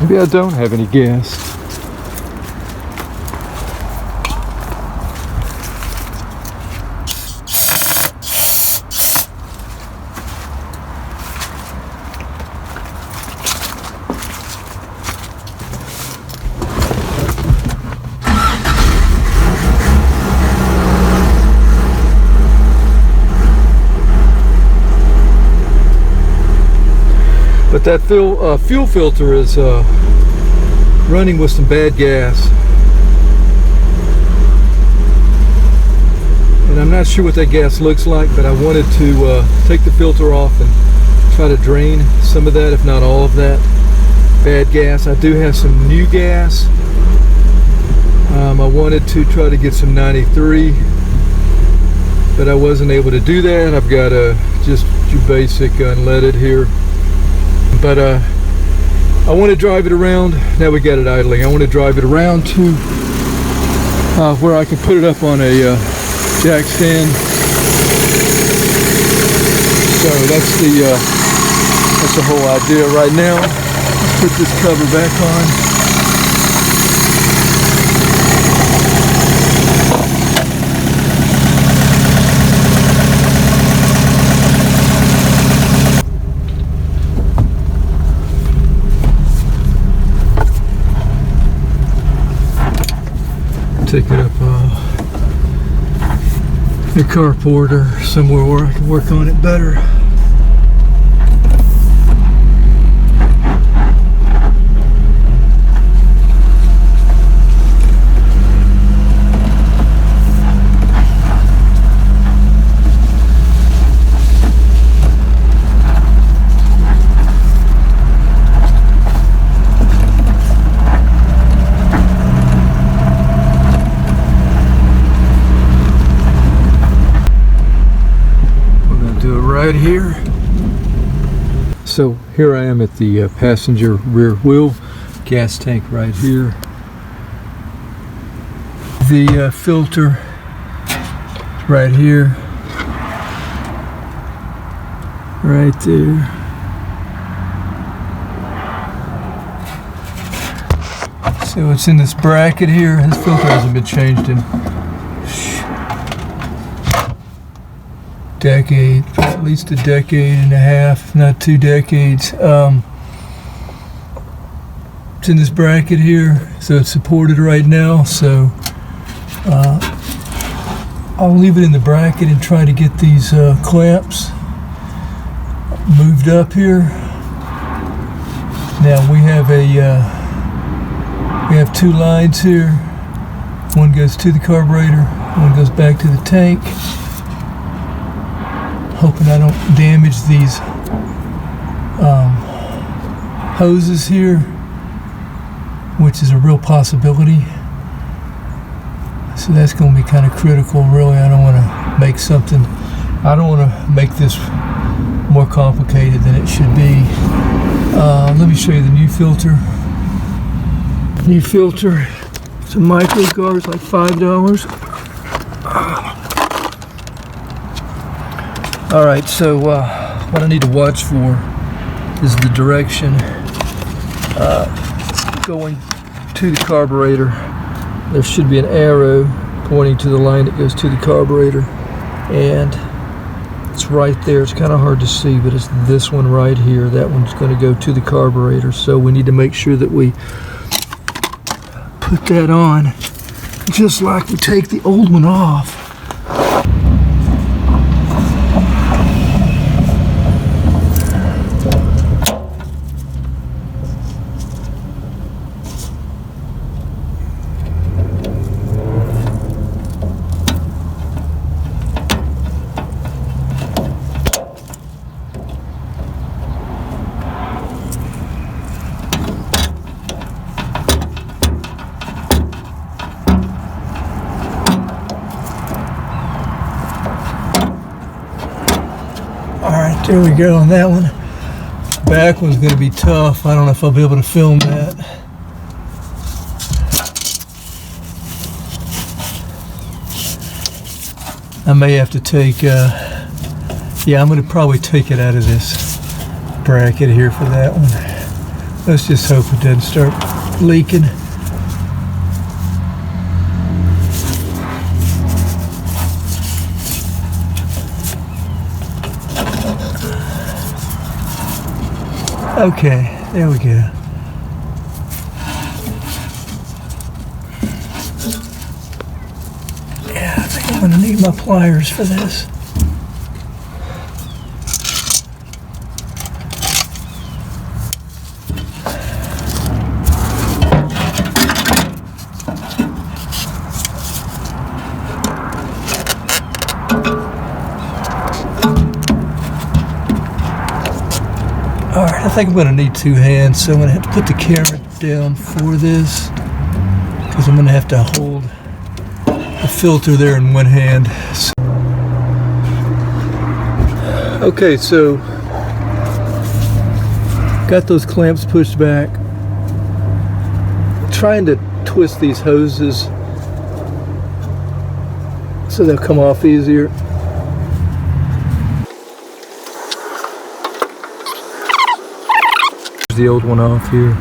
Maybe I don't have any gas. But that fuel filter is running with some bad gas. And I'm not sure what that gas looks like, but I wanted to take the filter off and try to drain some of that, if not all of that bad gas. I do have some new gas. I wanted to try to get some 93, but I wasn't able to do that. I've got just your basic unleaded here. But I want to drive it around. Now we got it idling. I want to drive it around to where I can put it up on a jack stand. So that's the whole idea right now. Let's put this cover back on. Take it up the carport or somewhere where I can work on it better. Right here. So here I am at the passenger rear wheel, gas tank right here. The filter right here, right there. So it's in this bracket here. This filter hasn't been changed in decade, at least a decade and a half, if not 2 decades. It's in this bracket here, so it's supported right now. So I'll leave it in the bracket and try to get these clamps moved up here. Now we have we have 2 lines here. One goes to the carburetor, one goes back to the tank. Hoping I don't damage these hoses here, which is a real possibility. So that's going to be kind of critical, really. I don't want to make this more complicated than it should be. Let me show you the new filter. New filter. It's a micro guard, it's like $5. Alright, so what I need to watch for is the direction going to the carburetor. There should be an arrow pointing to the line that goes to the carburetor, and it's right there. It's kind of hard to see, but it's this one right here. That one's going to go to the carburetor, so we need to make sure that we put that on just like we take the old one off. There we go on that one. Back one's going to be tough. I don't know if I'll be able to film that. I may have to take, yeah, I'm going to probably take it out of this bracket here for that one. Let's just hope it doesn't start leaking. Okay, there we go. Yeah, I think I'm gonna need my pliers for this. Alright, I think I'm going to need two hands, so I'm going to have to put the camera down for this, because I'm going to have to hold the filter there in one hand. Okay, so got those clamps pushed back. Trying to twist these hoses so they'll come off easier. The old one off here.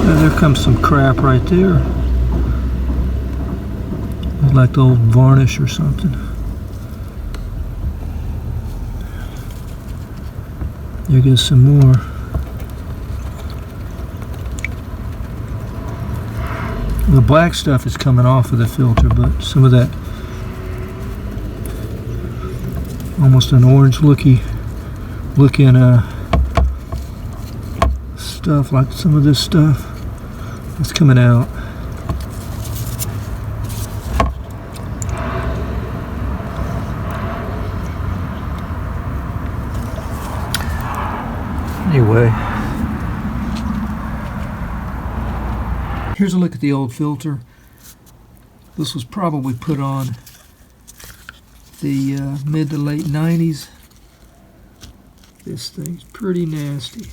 Now there comes some crap right there. Like the old varnish or something. There goes some more. The black stuff is coming off of the filter, but some of that almost an orange looking stuff, like some of this stuff is coming out. Anyway, here's a look at the old filter. This was probably put on the mid to late 90s. This thing's pretty nasty.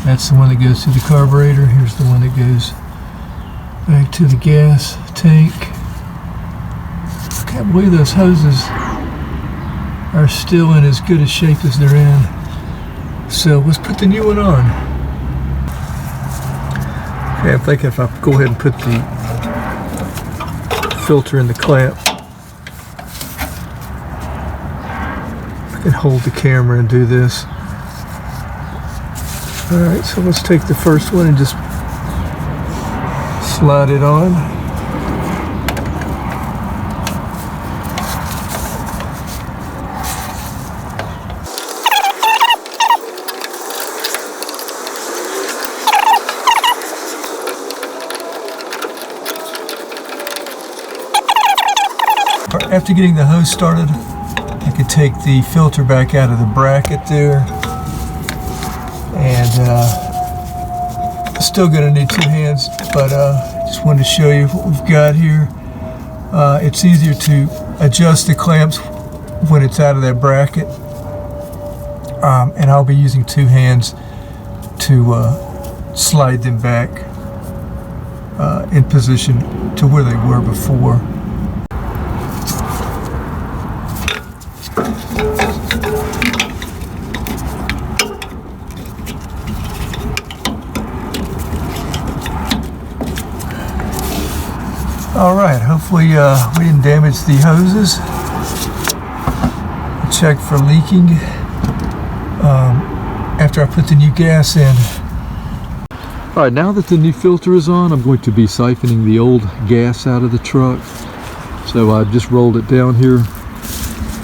That's the one that goes to the carburetor. Here's the one that goes back to the gas tank. I can't believe those hoses are still in as good a shape as they're in. So let's put the new one on. Okay, I'm thinking if I go ahead and put the filter in the clamp, I can hold the camera and do this. Alright, so let's take the first one and just slide it on. After getting the hose started, I could take the filter back out of the bracket there. And still gonna need two hands, but just wanted to show you what we've got here. It's easier to adjust the clamps when it's out of that bracket, and I'll be using two hands to slide them back in position to where they were before. Alright, hopefully we didn't damage the hoses. Check for leaking after I put the new gas in. Alright, now that the new filter is on, I'm going to be siphoning the old gas out of the truck. So I just rolled it down here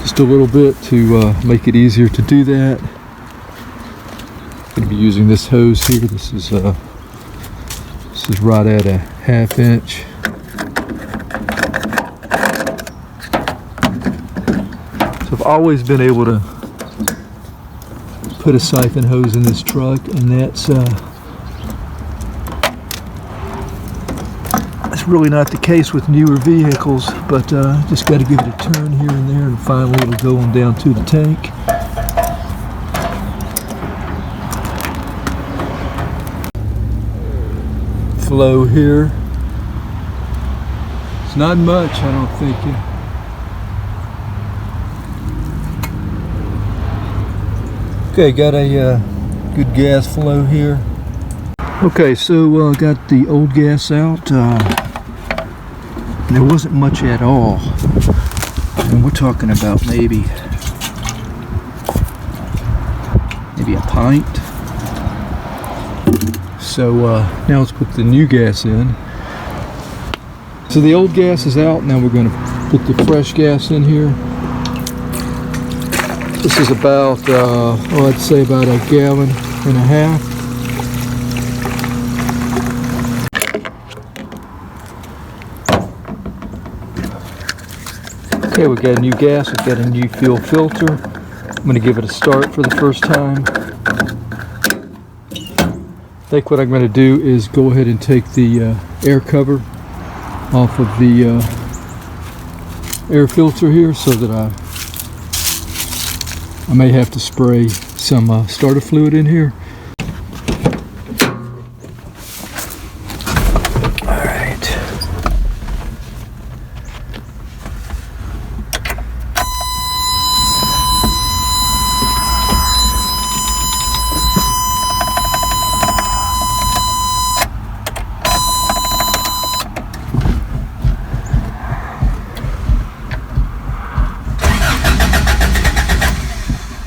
just a little bit to make it easier to do that. I'm going to be using this hose here. This is right at a 1/2 inch. always been able to put a siphon hose in this truck, and that's really not the case with newer vehicles, but just got to give it a turn here and there, and finally it'll go on down to the tank. Flow here. It's not much, I don't think. Okay, got a good gas flow here. Okay, so got the old gas out. There wasn't much at all, and we're talking about maybe a pint. So now let's put the new gas in. So the old gas is out. Now we're going to put the fresh gas in here. This is about, I'd say about 1.5 gallons. Okay, we've got a new gas, we've got a new fuel filter. I'm going to give it a start for the first time. I think what I'm going to do is go ahead and take the air cover off of the air filter here, so that I may have to spray some starter fluid in here.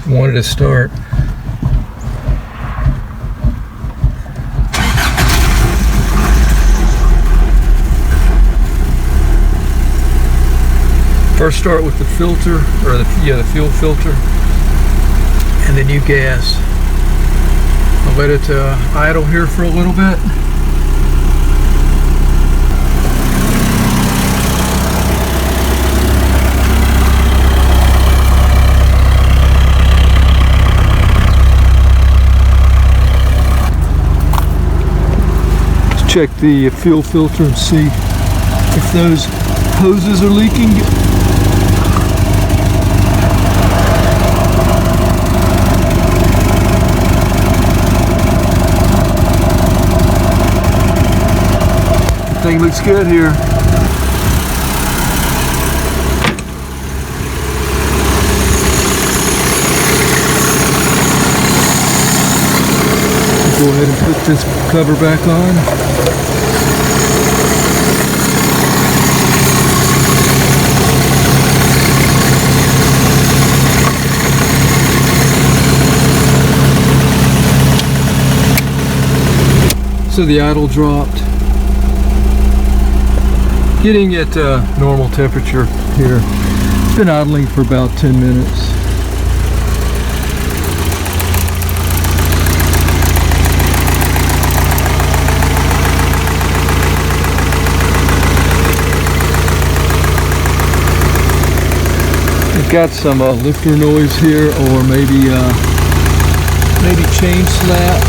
Wanted to start. First start with the filter, or the fuel filter, and the new gas. I'll let it idle here for a little bit. Check the fuel filter and see if those hoses are leaking. Everything looks good here. Go ahead and put this cover back on. So the idle dropped. Getting at normal temperature here. It's been idling for about 10 minutes. Got some lifter noise here, or maybe chain slap,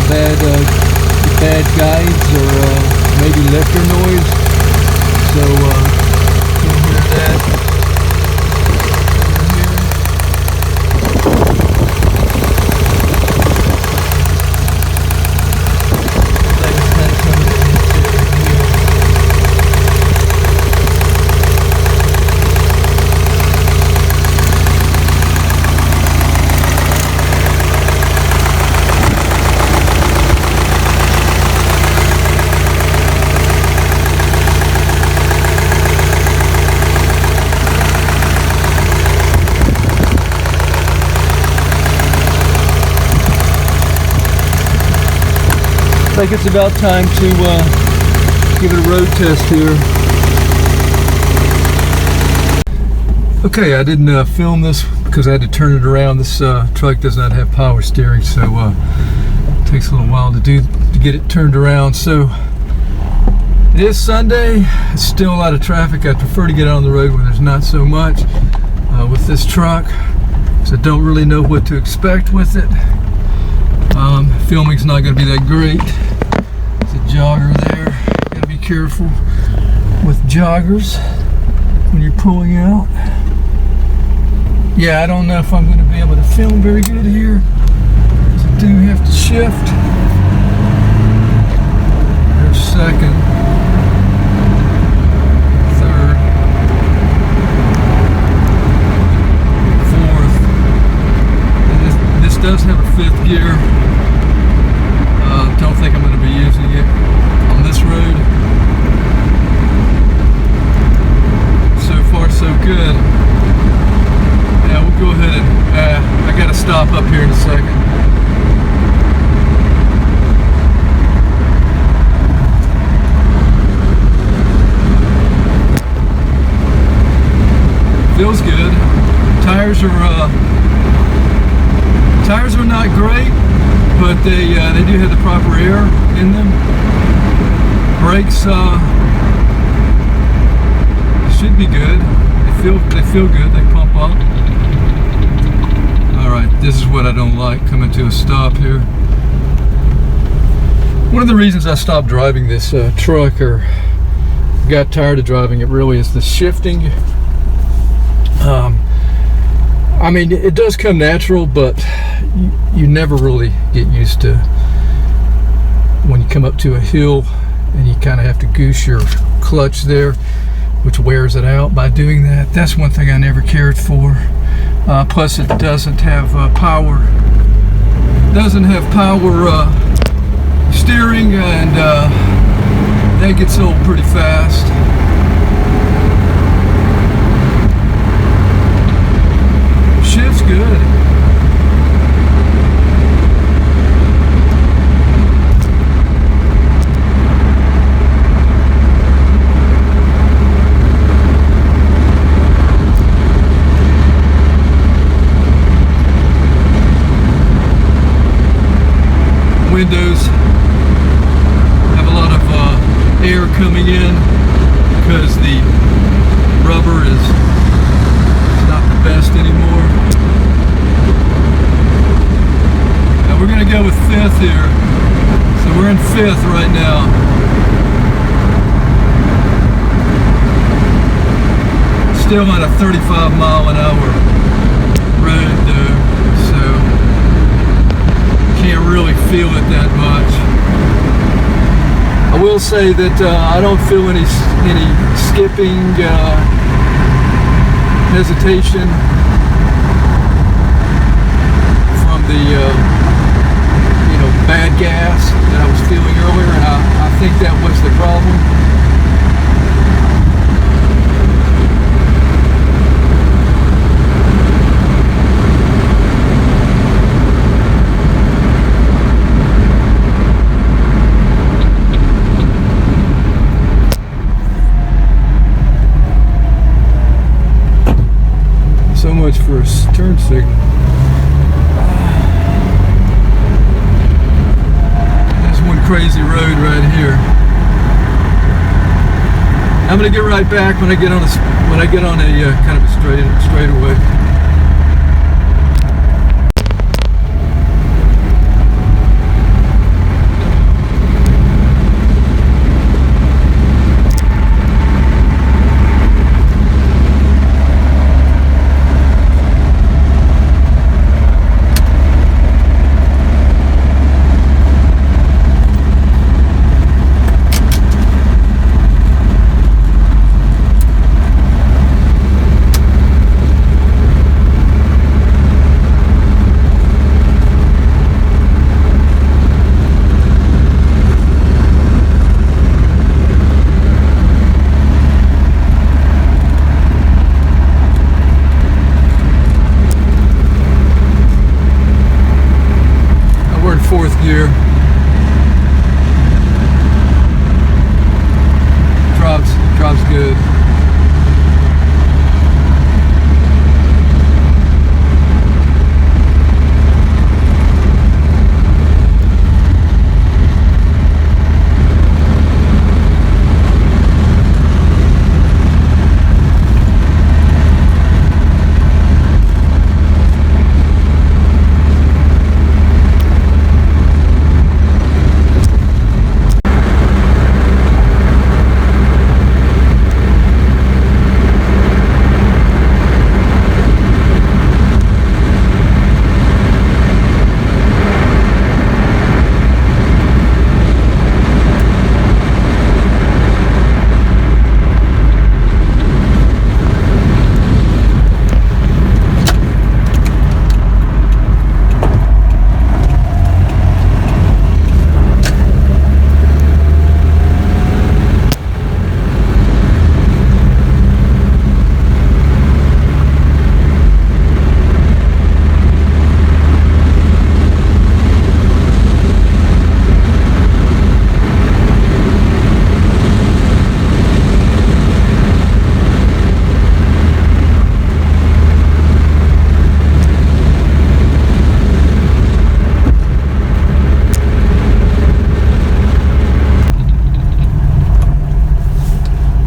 bad guides, or maybe lifter noise. So you can hear that. I think it's about time to give it a road test here. Okay, I didn't film this because I had to turn it around. This truck does not have power steering, so it takes a little while to get it turned around. So It is Sunday. It's still a lot of traffic. I prefer to get out on the road where there's not so much with this truck, so I don't really know what to expect with it. Filming's not going to be that great. There's a jogger there. You got to be careful with joggers when you're pulling out. Yeah, I don't know if I'm going to be able to film very good here, because I do have to shift. There's second, third, fourth. And this does have a fifth gear. Don't think I'm going to be using it on this road. So far, so good. Yeah, we'll go ahead and I got to stop up here in a second. Feels good. Tires are not great, but they do have the proper air in them. Brakes should be good. They feel good. They pump up. All right, this is what I don't like, coming to a stop here. One of the reasons I stopped driving this truck, or got tired of driving it, really is the shifting. I mean, it does come natural, but you never really get used to when you come up to a hill and you kind of have to goose your clutch there, which wears it out by doing that. That's one thing I never cared for. Plus, it doesn't have power. Doesn't have power steering, and that gets old pretty fast. Shifts good. Windows have a lot of air coming in because the rubber is not the best anymore. Now we're going to go with fifth here. So we're in fifth right now. Still on a 35-mile-an-hour road though, so can't really feel it that much. I will say that I don't feel any skipping, hesitation from the bad gas that I was feeling earlier, and I think that was the problem. So much for a turn signal. That's one crazy road right here. I'm gonna get right back when I get on a kind of a straightaway.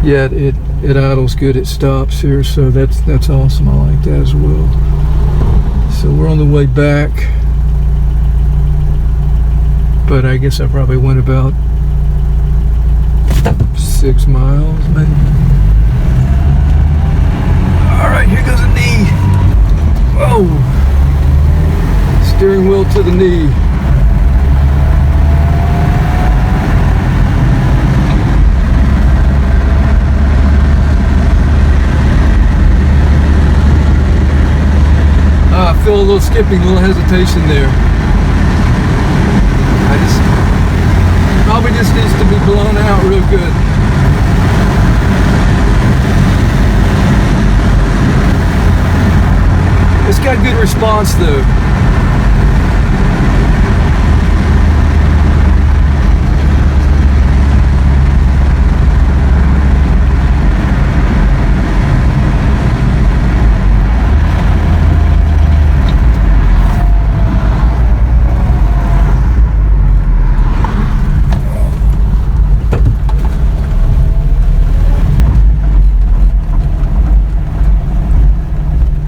Yeah, it idles good, it stops here, so that's awesome. I like that as well. So we're on the way back, but I guess I probably went about 6 miles maybe. All right, here goes a knee. Whoa, steering wheel to the knee. I feel a little skipping, a little hesitation there. Probably just needs to be blown out real good. It's got good response though.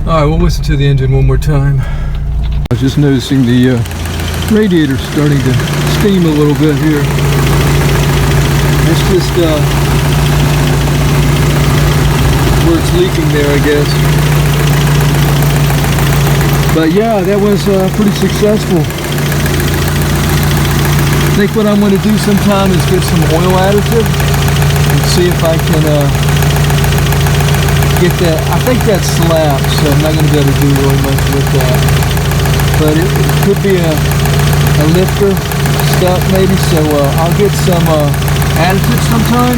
Alright, we'll listen to the engine one more time. I was just noticing the radiator starting to steam a little bit here. It's just where it's leaking there, I guess. But yeah, that was pretty successful. I think what I'm going to do sometime is get some oil additive and see if I can get that. I think that's slapped, so I'm not going to be able to do really much with that. But it could be a lifter stuff maybe, so I'll get some additive sometime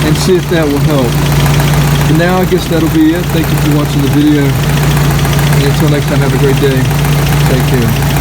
and see if that will help. But now I guess that'll be it. Thank you for watching the video, and until next time, have a great day. Take care.